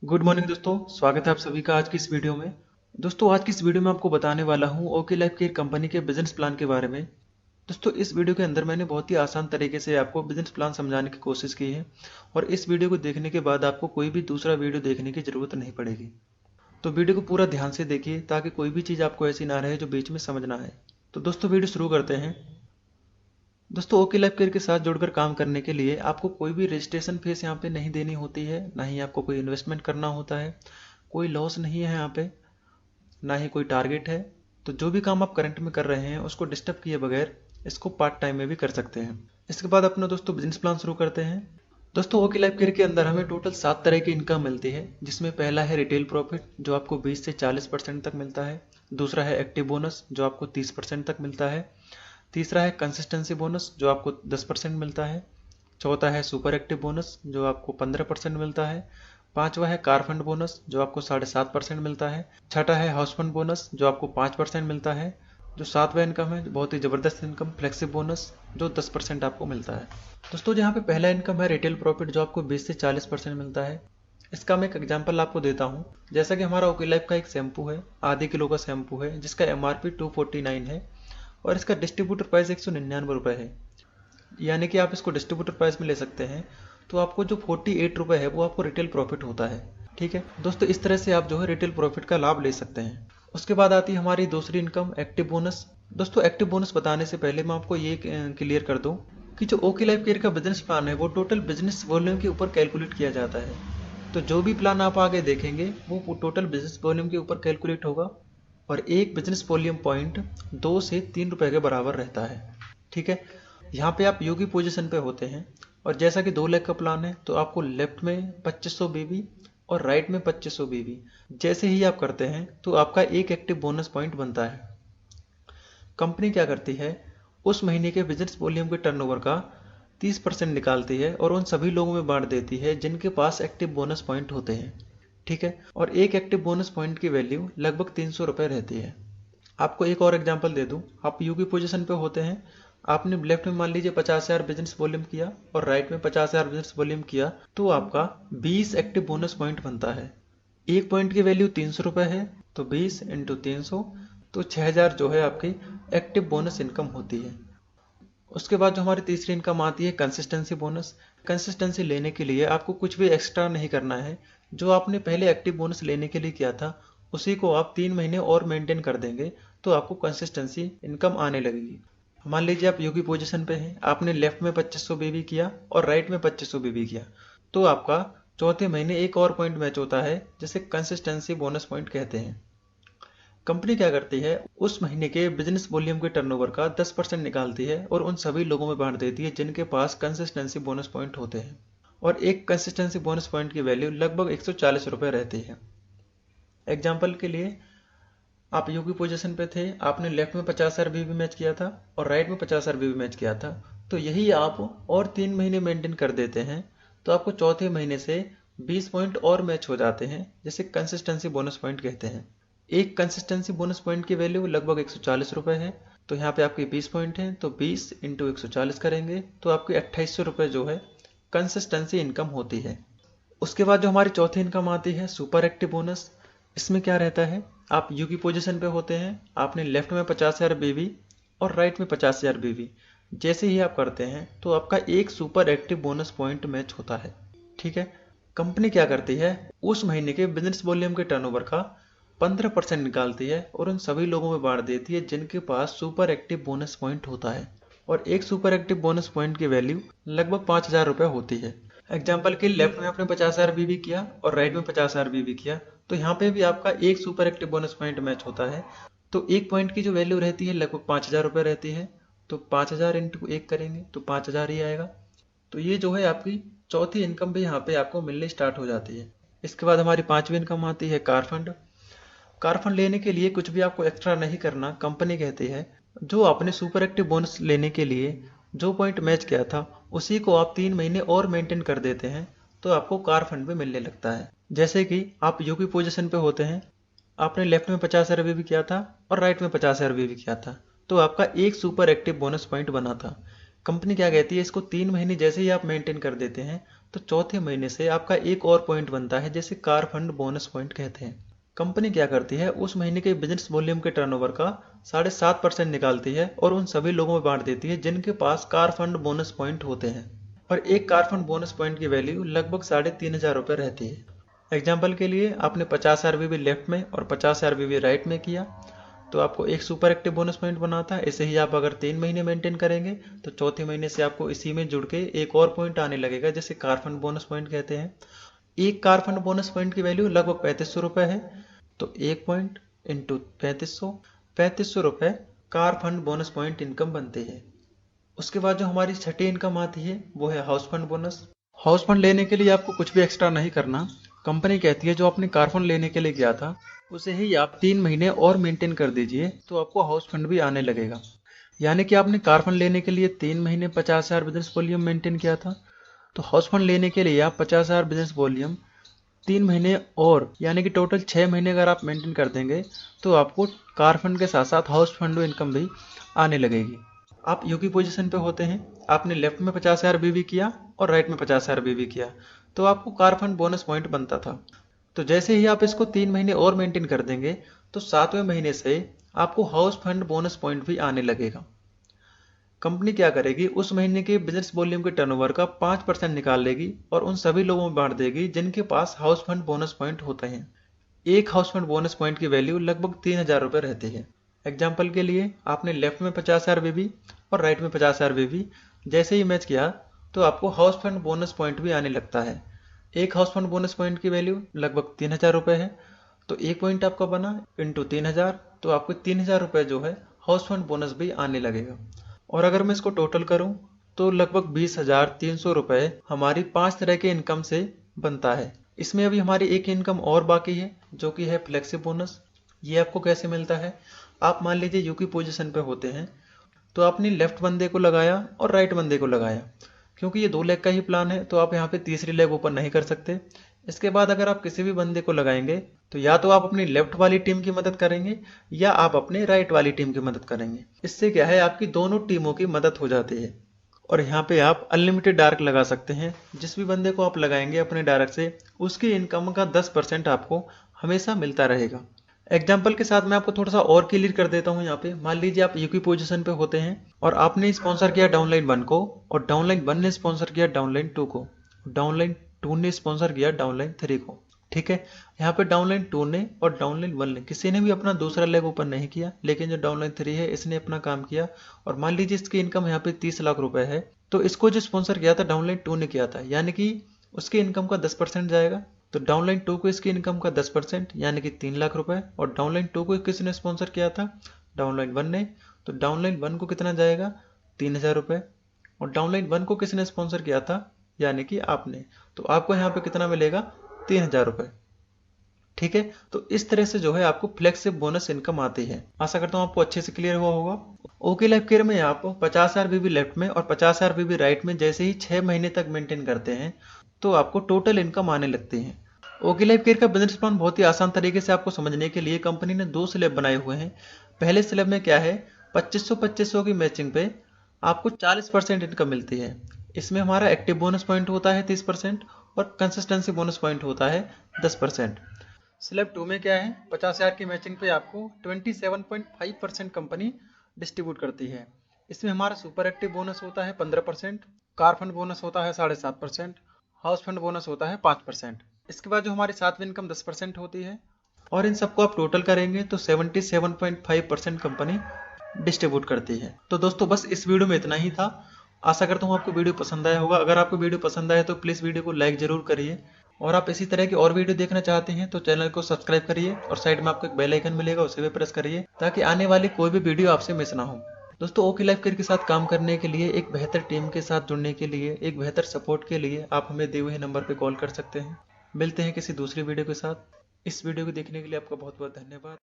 Good morning दोस्तों, स्वागत है आप सभी का आज की इस वीडियो में। दोस्तों आज की इस वीडियो में आपको बताने वाला हूं ओके लाइफ केयर कंपनी के बिजनेस प्लान के बारे में। दोस्तों इस वीडियो के अंदर मैंने बहुत ही आसान तरीके से आपको बिजनेस प्लान समझाने की कोशिश की है और इस वीडियो को देखने के बाद आपको कोई भी दूसरा वीडियो देखने की जरूरत नहीं पड़ेगी। तो वीडियो को पूरा ध्यान से देखिए ताकि कोई भी चीज़ आपको ऐसी ना रहे जो बीच में समझ ना आए। तो दोस्तों वीडियो शुरू करते हैं। दोस्तों ओके लाइफ केयर के साथ जुड़कर काम करने के लिए आपको कोई भी रजिस्ट्रेशन फीस यहाँ पे नहीं देनी होती है, ना ही आपको कोई इन्वेस्टमेंट करना होता है, कोई लॉस नहीं है यहाँ पे, ना ही कोई टारगेट है। तो जो भी काम आप करंट में कर रहे हैं उसको डिस्टर्ब किए बगैर इसको पार्ट टाइम में भी कर सकते हैं। इसके बाद अपना दोस्तों बिजनेस प्लान शुरू करते हैं। दोस्तों ओके लाइफ केयर के अंदर हमें टोटल 7 तरह की इनकम मिलती है, जिसमें पहला है रिटेल प्रॉफिट जो आपको 20 से 40% तक मिलता है। दूसरा है एक्टिव बोनस जो आपको 30% तक मिलता है। तीसरा है कंसिस्टेंसी बोनस जो आपको 10% मिलता है। चौथा है सुपर एक्टिव बोनस जो आपको 15% मिलता है। पांचवा है कार फंड बोनस जो आपको 7.5% मिलता है। छठा है हाउस फंड बोनस जो आपको 5% मिलता है। जो सातवां इनकम है बहुत ही ज़बरदस्त इनकम फ्लेक्सिब बोनस जो 10% आपको मिलता है। दोस्तों यहाँ पे पहला इनकम है रिटेल प्रॉफिट जो आपको 20 से 40% मिलता है। इसका मैं एक एग्जांपल आपको देता हूँ। जैसा कि हमारा ओके लाइफ का एक शैम्पू है, आधे किलो का शैम्पू है जिसका एमआरपी 249 है और इसका डिस्ट्रीब्यूटर प्राइस 199 रुपये है, यानी कि आप इसको डिस्ट्रीब्यूटर प्राइस में ले सकते हैं। तो आपको जो 48 रुपये है वो आपको रिटेल प्रॉफिट होता है। ठीक है दोस्तों, इस तरह से आप जो है रिटेल प्रॉफिट का लाभ ले सकते हैं। उसके बाद आती है हमारी दूसरी इनकम एक्टिव बोनस। दोस्तों एक्टिव बोनस बताने से पहले मैं आपको ये क्लियर कर दूं कि जो ओके लाइफ केयर का बिजनेस प्लान है वो टोटल बिजनेस वॉल्यूम के ऊपर कैलकुलेट किया जाता है। तो जो भी प्लान आप आगे देखेंगे वो टोटल बिजनेस वॉल्यूम के ऊपर कैलकुलेट होगा और एक बिजनेस वॉल्यूम पॉइंट 2 से 3 रुपए के बराबर रहता है। ठीक है, यहाँ पे आप यू की पोजीशन पे होते हैं और जैसा कि 2 लाख का प्लान है तो आपको लेफ्ट में 2500 बीबी और राइट में 2500 बीबी जैसे ही आप करते हैं तो आपका एक एक्टिव बोनस पॉइंट बनता है। कंपनी क्या करती है, उस महीने के बिजनेस वॉल्यूम के टर्नओवर का 30% निकालती है और उन सभी लोगों में बांट देती है जिनके पास एक्टिव बोनस पॉइंट होते हैं। ठीक है, और एक एक्टिव बोनस पॉइंट की वैल्यू लगभग 300 रुपये रहती है। आपको एक और एग्जांपल दे दूं, आप यू की पोजीशन पे होते हैं, आपने लेफ्ट में मान लीजिए 50,000 बिजनेस वॉल्यूम किया और राइट में 50,000 बिजनेस वॉल्यूम किया तो आपका 20 एक्टिव बोनस पॉइंट बनता है। एक पॉइंट की वैल्यू 300 रुपये है तो 20 इंटू 300 तो 6,000 जो है आपकी एक्टिव बोनस इनकम होती है। उसके बाद जो हमारी तीसरी इनकम आती है कंसिस्टेंसी बोनस। कंसिस्टेंसी लेने के लिए आपको कुछ भी एक्स्ट्रा नहीं करना है, जो आपने पहले एक्टिव बोनस लेने के लिए किया था उसी को आप 3 महीने और मेंटेन कर देंगे तो आपको कंसिस्टेंसी इनकम आने लगेगी। मान लीजिए आप यू की पोजीशन पे हैं, आपने लेफ्ट में 2500 बीबी किया और राइट में 2500 बीबी किया तो आपका चौथे महीने एक और पॉइंट मैच होता है जिसे कंसिस्टेंसी बोनस पॉइंट कहते हैं। कंपनी क्या करती है, उस महीने के बिजनेस वॉल्यूम के टर्नओवर का 10% निकालती है और उन सभी लोगों में बांट देती है जिनके पास कंसिस्टेंसी बोनस पॉइंट होते हैं और एक कंसिस्टेंसी बोनस पॉइंट की वैल्यू लगभग 140 रुपये रहती है। एग्जाम्पल के लिए आप यू की पोजीशन पे थे, आपने लेफ्ट में 50,000 बीबी मैच किया था और राइट में 50,000 बीबी मैच किया था तो यही आप और 3 महीने मेंटेन कर देते हैं तो आपको चौथे महीने से 20 पॉइंट और मैच हो जाते हैं जिसे कंसिस्टेंसी बोनस पॉइंट कहते हैं। एक कंसिस्टेंसी बोनस पॉइंट की वैल्यू लगभग 140 रुपये है तो यहाँ पे आपके 20 पॉइंट हैं तो 20 इंटू 140 करेंगे तो आपकी 2800 रुपये जो है कंसिस्टेंसी इनकम होती है। उसके बाद जो हमारी चौथी इनकम आती है सुपर एक्टिव बोनस। इसमें क्या रहता है, आप यू की पोजीशन पे होते हैं, आपने लेफ्ट में 50,000 बीबी और राइट में 50,000 बीबी जैसे ही आप करते हैं तो आपका एक super active bonus point match होता है। ठीक है, कंपनी क्या करती है, उस महीने के बिजनेस वॉल्यूम के टर्नओवर का 15% निकालती है और उन सभी लोगों में बांट देती है जिनके पास सुपर एक्टिव बोनस पॉइंट होता है और एक सुपर एक्टिव बोनस पॉइंट की वैल्यू लगभग 5,000 रुपये होती है। एग्जाम्पल के लेफ्ट में आपने 50,000 बीबी किया और राइट में 50,000 बीबी किया तो यहाँ पे भी आपका एक super active bonus point match होता है तो एक पॉइंट की जो वैल्यू रहती है लगभग 5,000 रुपये रहती है तो 5,000 इंटू एक करेंगे तो 5,000 ही आएगा। तो ये जो है आपकी चौथी इनकम भी यहाँ पे आपको मिलने स्टार्ट हो जाती है। इसके बाद हमारी पांचवी इनकम आती है कार फंड। कार फंड लेने के लिए कुछ भी आपको एक्स्ट्रा नहीं करना, कंपनी कहती है जो आपने सुपर एक्टिव बोनस लेने के लिए जो पॉइंट मैच किया था उसी को आप 3 महीने और मेंटेन कर देते हैं तो आपको कार फंड भी मिलने लगता है। जैसे कि आप यू की पोजीशन पे होते हैं, आपने लेफ्ट में 50,000 भी किया था और राइट में 50,000 भी किया था तो आपका एक सुपर एक्टिव बोनस पॉइंट बना था। कंपनी क्या कहती है, इसको 3 महीने जैसे ही आप मेंटेन कर देते हैं तो चौथे महीने से आपका एक और पॉइंट बनता है, जिसे कार फंड बोनस पॉइंट कहते हैं। कंपनी क्या करती है, उस महीने के बिजनेस वॉल्यूम के टर्नओवर का 7.5% निकालती है और उन सभी लोगों में बांट देती है जिनके पास कार फंड बोनस पॉइंट होते हैं। और एक कार फंड बोनस पॉइंट की वैल्यू लगभग 3,500 रुपये रहती है। एग्जाम्पल के लिए आपने 50 आरबीबी लेफ्ट में और 50 आरबीबी राइट में किया तो आपको एक सुपर एक्टिव बोनस पॉइंट बनाता है। ऐसे ही आप अगर 3 महीने मेंटेन करेंगे तो चौथे महीने से आपको इसी में जुड़ के एक और पॉइंट आने लगेगा, जिसे कार फंड बोनस पॉइंट कहते हैं। एक कार फंड बोनस पॉइंट की वैल्यू लगभग 3500 रुपये है, तो एक पॉइंट इंटू 3500 रुपये car fund bonus point income बनती है। उसके बाद जो हमारी छठी इनकम आती है वो है house fund bonus. House fund लेने के लिए आपको कुछ भी एक्स्ट्रा नहीं करना। कंपनी कहती है जो आपने कार फंड लेने के लिए गया था उसे ही आप 3 महीने और मेंटेन कर दीजिए तो आपको हाउस फंड भी आने लगेगा। यानी कि आपने कार फंड लेने के लिए 3 महीने 50,000 बिजनेस वॉल्यूम मेंटेन किया था, तो हाउस फंड लेने के लिए आप 50,000 बिजनेस वॉल्यूम 3 महीने और यानी कि टोटल 6 महीने अगर आप मेंटेन कर देंगे तो आपको कार फंड के साथ साथ हाउस फंड इनकम भी आने लगेगी। आप यू की पोजीशन पे होते हैं, आपने लेफ्ट में 50,000 बीवी किया और राइट में 50,000 बीवी किया, तो आपको कार फंड बोनस पॉइंट बनता था। तो जैसे ही आप इसको 3 महीने और मेंटेन कर देंगे तो 7वें महीने से आपको हाउस फंड बोनस पॉइंट भी आने लगेगा। कंपनी क्या करेगी, उस महीने के बिजनेस वॉल्यूम के टर्नओवर का 5% निकाल लेगी और उन सभी लोगों में बांट देगी जिनके पास हाउस फंड बोनस पॉइंट होते हैं। एक हाउस फंड बोनस पॉइंट की वैल्यू लगभग 3,000 रुपये रहती है। एग्जाम्पल के लिए आपने लेफ्ट में 50,000 बीबी और राइट में 50,000 बीबी जैसे ही मैच किया तो आपको हाउस फंड बोनस पॉइंट भी आने लगता है। एक हाउस फंड बोनस पॉइंट की वैल्यू लगभग 3,000 रुपये है, तो एक पॉइंट आपका बना इंटू 3,000, तो आपको 3,000 रुपये जो है हाउस फंड बोनस भी आने लगेगा। और अगर मैं इसको टोटल करूं तो लगभग 20,300 रुपये हमारी 5 तरह के इनकम से बनता है। इसमें अभी हमारी एक इनकम और बाकी है जो कि है फ्लेक्सी बोनस। ये आपको कैसे मिलता है, आप मान लीजिए यू की पोजीशन पे होते हैं तो आपने लेफ्ट बंदे को लगाया और राइट बंदे को लगाया। क्योंकि ये 2 लेग का ही प्लान है तो आप यहाँ पे तीसरी लेग ओपन नहीं कर सकते। इसके बाद अगर आप किसी भी बंदे को लगाएंगे तो या तो आप अपनी लेफ्ट वाली टीम की मदद करेंगे या आप अपने राइट वाली टीम की मदद करेंगे। इससे क्या है, आपकी दोनों टीमों की मदद हो जाती है। और यहाँ पे आप अनलिमिटेड डार्क लगा सकते हैं। जिस भी बंदे को आप लगाएंगे अपने डार्क से उसकी इनकम का 10% आपको हमेशा मिलता रहेगा। एग्जाम्पल के साथ मैं आपको थोड़ा सा और क्लियर कर देता हूँ। यहाँ पे मान लीजिए आप यूकी पोजीशन पे होते हैं और आपने स्पॉन्सर किया डाउनलाइन 1 को और डाउनलाइन 1 ने स्पॉन्सर किया डाउनलाइन 2 को, डाउनलाइन 2 ने स्पॉन्सर किया डाउनलाइन 3 को। ठीक है, यहाँ पे डाउनलाइन 2 ने और डाउनलाइन 1 ने किसी ने भी अपना दूसरा लेग ओपन नहीं किया, लेकिन जो डाउनलाइन 3 है इसने अपना काम किया। और मान लीजिए इसकी इनकम यहाँ पे 30 लाख रुपए है, तो इसको जो स्पॉन्सर किया था डाउनलाइन 2 ने किया था, यानी कि उसकी इनकम का 10% जाएगा। तो डाउनलाइन 2 को इसकी इनकम का 10% यानी कि 3 लाख रुपए, और डाउनलाइन 2 को किसने स्पॉन्सर किया था, डाउनलाइन 1 ने, तो डाउनलाइन 1 को कितना जाएगा, 3,000 रुपए। और डाउनलाइन 1 को किसने स्पॉन्सर किया था, यानी कि आपने, तो आपको यहाँ पे कितना मिलेगा, 3,000 रुपए। ठीक है, तो इस तरह से जो है आपको फ्लेक्सिबल बोनस इनकम आती है। आशा करता हूँ आपको अच्छे से क्लियर हुआ होगा। ओके लाइफ केयर में आप 50,000 बीबी लेफ्ट में और 50,000 बीबी राइट में जैसे ही 6 महीने तक मेंटेन करते हैं तो आपको टोटल इनकम आने लगती है। ओके लाइफ केयर का बिजनेस प्लान बहुत ही आसान तरीके से आपको समझने के लिए कंपनी ने 2 स्लैब बनाए हुए हैं। पहले स्लैब में क्या है, 2500 की मैचिंग पे आपको 40% इनकम मिलती है। इसमें हमारा एक्टिव बोनस पॉइंट होता है 30% और कंसिस्टेंसी बोनस पॉइंट होता है 10%। स्लैब 2 में क्या है, 50,000 की मैचिंग पे आपको 27.5% कंपनी डिस्ट्रीब्यूट करती है। इसमें हमारा सुपर एक्टिव बोनस होता है 15%, कार फंड बोनस होता है 7.5%, हाउस फंड बोनस होता है 5%। इसके बाद जो हमारी 7वीं इनकम 10% होती है, और इन सबको आप टोटल करेंगे तो 77.5% कंपनी डिस्ट्रीब्यूट करती है। तो दोस्तों बस इस वीडियो में इतना ही था। आशा करता हूँ आपको वीडियो पसंद आया होगा। अगर आपको वीडियो पसंद आया तो प्लीज़ वीडियो को लाइक जरूर करिए, और आप इसी तरह की और वीडियो देखना चाहते हैं तो चैनल को सब्सक्राइब करिए और साइड में आपको एक बेल आइकन मिलेगा, उसे भी प्रेस करिए ताकि आने वाली कोई भी वीडियो आपसे मिस ना हो। दोस्तों ओके लाइफ केयर के साथ काम करने के लिए, एक बेहतर टीम के साथ जुड़ने के लिए, एक बेहतर सपोर्ट के लिए आप हमें दिए हुए नंबर पर कॉल कर सकते हैं। मिलते हैं किसी दूसरी वीडियो के साथ। इस वीडियो को देखने के लिए आपका बहुत बहुत धन्यवाद।